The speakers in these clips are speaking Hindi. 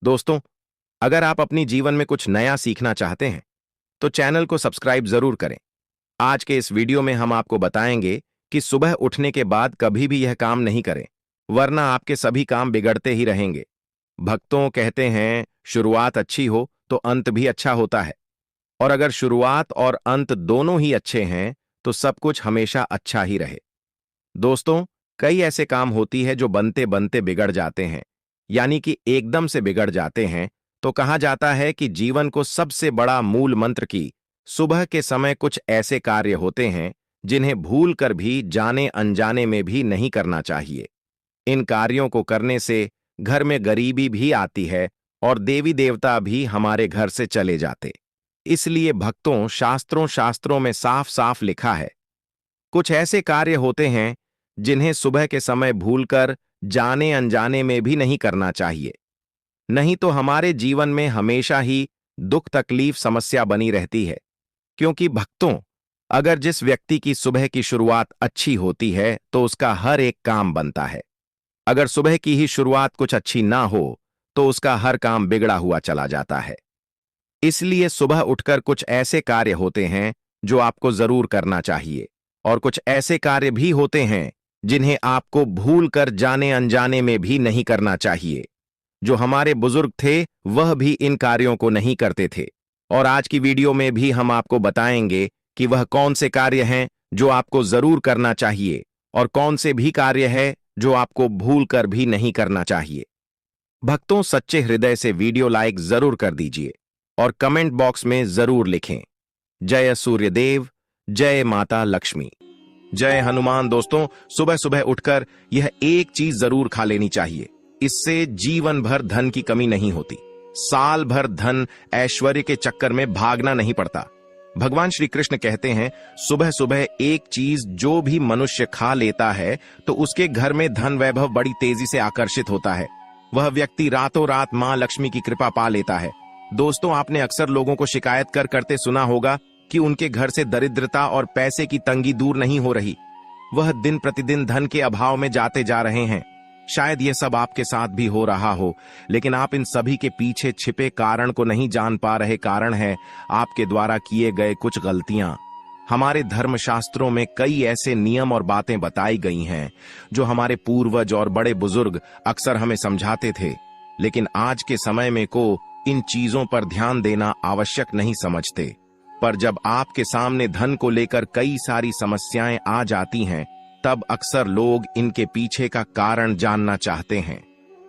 दोस्तों, अगर आप अपनी जीवन में कुछ नया सीखना चाहते हैं तो चैनल को सब्सक्राइब जरूर करें। आज के इस वीडियो में हम आपको बताएंगे कि सुबह उठने के बाद कभी भी यह काम नहीं करें, वरना आपके सभी काम बिगड़ते ही रहेंगे। भक्तों कहते हैं, शुरुआत अच्छी हो तो अंत भी अच्छा होता है, और अगर शुरुआत और अंत दोनों ही अच्छे हैं तो सब कुछ हमेशा अच्छा ही रहे। दोस्तों, कई ऐसे काम होती है जो बनते बनते बिगड़ जाते हैं, यानी कि एकदम से बिगड़ जाते हैं। तो कहा जाता है कि जीवन को सबसे बड़ा मूल मंत्र की सुबह के समय कुछ ऐसे कार्य होते हैं जिन्हें भूल कर भी जाने अनजाने में भी नहीं करना चाहिए। इन कार्यों को करने से घर में गरीबी भी आती है और देवी देवता भी हमारे घर से चले जाते। इसलिए भक्तों, शास्त्रों शास्त्रों में साफ साफ लिखा है, कुछ ऐसे कार्य होते हैं जिन्हें सुबह के समय भूलकर जाने अनजाने में भी नहीं करना चाहिए। नहीं तो हमारे जीवन में हमेशा ही दुख तकलीफ समस्या बनी रहती है। क्योंकि भक्तों, अगर जिस व्यक्ति की सुबह की शुरुआत अच्छी होती है तो उसका हर एक काम बनता है। अगर सुबह की ही शुरुआत कुछ अच्छी ना हो तो उसका हर काम बिगड़ा हुआ चला जाता है। इसलिए सुबह उठकर कुछ ऐसे कार्य होते हैं जो आपको जरूर करना चाहिए, और कुछ ऐसे कार्य भी होते हैं जिन्हें आपको भूल कर जाने अनजाने में भी नहीं करना चाहिए। जो हमारे बुजुर्ग थे वह भी इन कार्यों को नहीं करते थे, और आज की वीडियो में भी हम आपको बताएंगे कि वह कौन से कार्य हैं जो आपको जरूर करना चाहिए और कौन से भी कार्य है जो आपको भूल कर भी नहीं करना चाहिए। भक्तों, सच्चे हृदय से वीडियो लाइक जरूर कर दीजिए और कमेंट बॉक्स में जरूर लिखें, जय सूर्यदेव, जय माता लक्ष्मी, जय हनुमान। दोस्तों, सुबह सुबह उठकर यह एक चीज जरूर खा लेनी चाहिए। इससे जीवन भर धन की कमी नहीं होती। साल भर धन ऐश्वर्य के चक्कर में भागना नहीं पड़ता। भगवान श्री कृष्ण कहते हैं, सुबह सुबह एक चीज जो भी मनुष्य खा लेता है तो उसके घर में धन वैभव बड़ी तेजी से आकर्षित होता है। वह व्यक्ति रातों रात मां लक्ष्मी की कृपा पा लेता है। दोस्तों, आपने अक्सर लोगों को शिकायत करते सुना होगा कि उनके घर से दरिद्रता और पैसे की तंगी दूर नहीं हो रही। वह दिन प्रतिदिन धन के अभाव में जाते जा रहे हैं। शायद यह सब आपके साथ भी हो रहा हो, लेकिन आप इन सभी के पीछे छिपे कारण को नहीं जान पा रहे। कारण है आपके द्वारा किए गए कुछ गलतियां। हमारे धर्मशास्त्रों में कई ऐसे नियम और बातें बताई गई हैं जो हमारे पूर्वज और बड़े बुजुर्ग अक्सर हमें समझाते थे, लेकिन आज के समय में को इन चीजों पर ध्यान देना आवश्यक नहीं समझते। पर जब आपके सामने धन को लेकर कई सारी समस्याएं आ जाती हैं, तब अक्सर लोग इनके पीछे का कारण जानना चाहते हैं।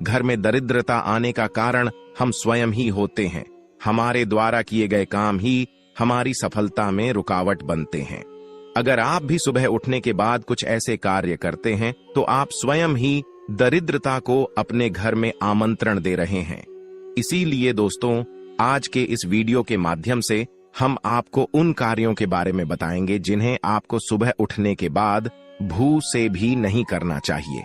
घर में दरिद्रता आने का कारण हम स्वयं ही होते हैं। हमारे द्वारा किए गए काम ही हमारी सफलता में रुकावट बनते हैं। अगर आप भी सुबह उठने के बाद कुछ ऐसे कार्य करते हैं तो आप स्वयं ही दरिद्रता को अपने घर में आमंत्रण दे रहे हैं। इसीलिए दोस्तों, आज के इस वीडियो के माध्यम से हम आपको उन कार्यों के बारे में बताएंगे जिन्हें आपको सुबह उठने के बाद भूल से भी नहीं करना चाहिए।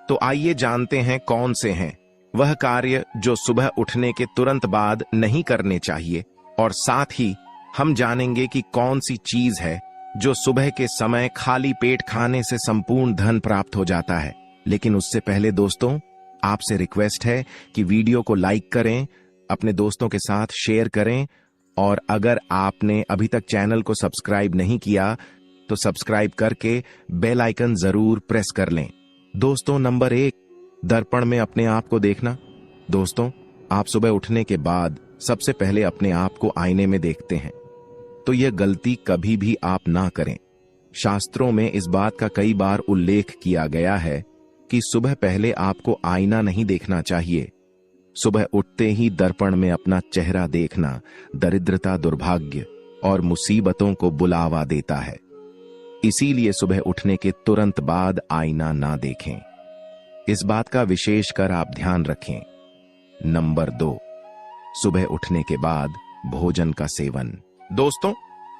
तो आइए जानते हैं कौन से हैं वह कार्य जो सुबह उठने के तुरंत बाद नहीं करने चाहिए, और साथ ही हम जानेंगे कि कौन सी चीज है जो सुबह के समय खाली पेट खाने से संपूर्ण धन प्राप्त हो जाता है। लेकिन उससे पहले दोस्तों, आपसे रिक्वेस्ट है कि वीडियो को लाइक करें, अपने दोस्तों के साथ शेयर करें, और अगर आपने अभी तक चैनल को सब्सक्राइब नहीं किया तो सब्सक्राइब करके बेल आइकन जरूर प्रेस कर लें। दोस्तों, नंबर 1, दर्पण में अपने आप को देखना। दोस्तों, आप सुबह उठने के बाद सबसे पहले अपने आप को आईने में देखते हैं, तो यह गलती कभी भी आप ना करें। शास्त्रों में इस बात का कई बार उल्लेख किया गया है कि सुबह पहले आपको आईना नहीं देखना चाहिए। सुबह उठते ही दर्पण में अपना चेहरा देखना दरिद्रता, दुर्भाग्य और मुसीबतों को बुलावा देता है। इसीलिए सुबह उठने के तुरंत बाद आईना ना देखें। इस बात का विशेष कर आप ध्यान रखें। नंबर 2, सुबह उठने के बाद भोजन का सेवन। दोस्तों,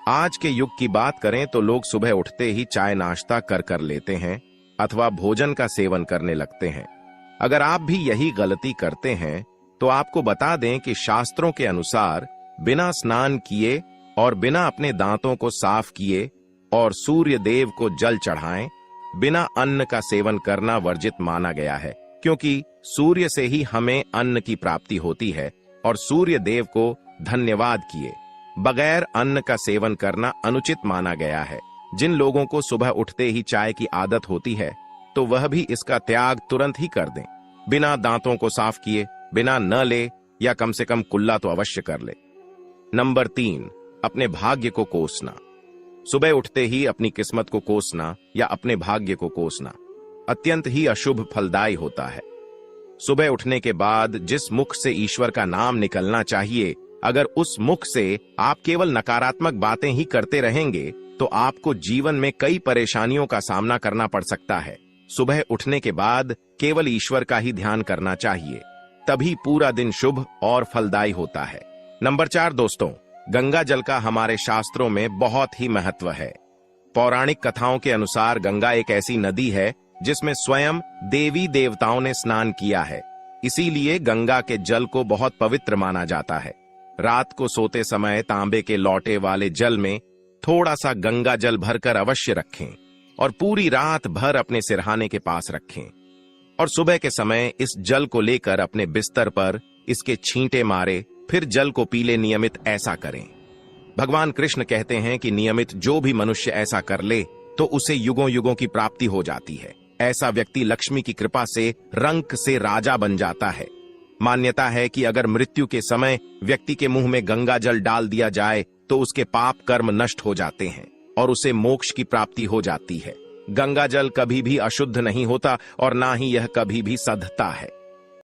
आज के युग की बात करें तो लोग सुबह उठते ही चाय नाश्ता कर लेते हैं अथवा भोजन का सेवन करने लगते हैं। अगर आप भी यही गलती करते हैं तो आपको बता दें कि शास्त्रों के अनुसार बिना स्नान किए और बिना अपने दांतों को साफ किए और सूर्य देव को जल चढ़ाएं, बिना अन्न का सेवन करना वर्जित माना गया है। क्योंकि सूर्य से ही हमें अन्न की प्राप्ति होती है और सूर्य देव को धन्यवाद किए बगैर अन्न का सेवन करना अनुचित माना गया है। जिन लोगों को सुबह उठते ही चाय की आदत होती है तो वह भी इसका त्याग तुरंत ही कर दें। बिना दांतों को साफ किए बिना न ले या कम से कम कुल्ला तो अवश्य कर ले। नंबर 3, अपने भाग्य को कोसना। सुबह उठते ही अपनी किस्मत को कोसना या अपने भाग्य को कोसना अत्यंत ही अशुभ फलदायी होता है। सुबह उठने के बाद जिस मुख से ईश्वर का नाम निकलना चाहिए, अगर उस मुख से आप केवल नकारात्मक बातें ही करते रहेंगे तो आपको जीवन में कई परेशानियों का सामना करना पड़ सकता है। सुबह उठने के बाद केवल ईश्वर का ही ध्यान करना चाहिए, तभी पूरा दिन शुभ और फलदायी होता है। नंबर 4 दोस्तों, गंगा जल का हमारे शास्त्रों में बहुत ही महत्व है। पौराणिक कथाओं के अनुसार गंगा एक ऐसी नदी है जिसमें स्वयं देवी देवताओं ने स्नान किया है, इसीलिए गंगा के जल को बहुत पवित्र माना जाता है। रात को सोते समय तांबे के लौटे वाले जल में थोड़ा सा गंगा जल भरकर अवश्य रखें और पूरी रात भर अपने सिरहाने के पास रखें और सुबह के समय इस जल को लेकर अपने बिस्तर पर इसके छींटे मारे, फिर जल को पी ले। नियमित ऐसा करें। भगवान कृष्ण कहते हैं कि नियमित जो भी मनुष्य ऐसा कर ले तो उसे युगों युगों की प्राप्ति हो जाती है। ऐसा व्यक्ति लक्ष्मी की कृपा से रंक से राजा बन जाता है। मान्यता है कि अगर मृत्यु के समय व्यक्ति के मुंह में गंगा जल डाल दिया जाए तो उसके पाप कर्म नष्ट हो जाते हैं और उसे मोक्ष की प्राप्ति हो जाती है। गंगा जल कभी भी अशुद्ध नहीं होता और ना ही यह कभी भी सधता है।